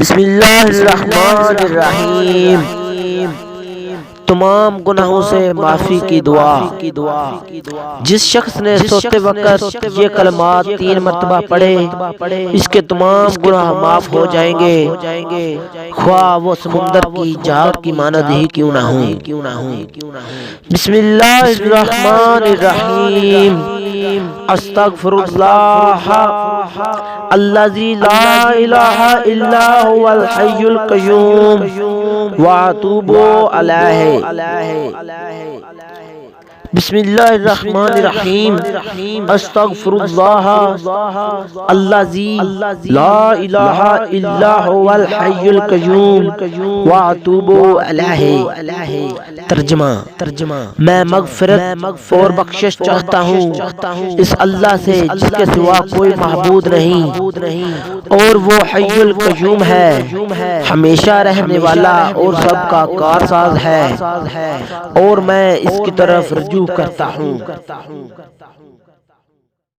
بسم اللہ الرحمن الرحیم۔ تمام گناہوں سے معافی کی دعا۔ جس شخص نے سوتے وقت یہ کلمات 3 مرتبہ پڑھے اس کے تمام گناہ معاف ہو جائیں گے، خواہ وہ سمندر کی جھاگ کی مانند ہی کیوں نہ ہوں۔ بسم اللہ الرحمن الرحیم۔ استغفر اللہ الذی لا الہ الا هو الحی القیوم واتوب الیہ۔ بسم اللہ الرحمن الرحیم۔ استغفر اللہ الذی لا الہ الا هو الحی القیوم واتوب الیہ۔ ترجمہ، میں مغفرت اور بخشش چاہتا ہوں اس اللہ سے جس کے سوا کوئی معبود نہیں، اور وہ حی القیوم ہے، ہمیشہ رہنے والا اور سب کا کارساز ہے، اور میں اس کی طرف رجوع کرتا ہوں۔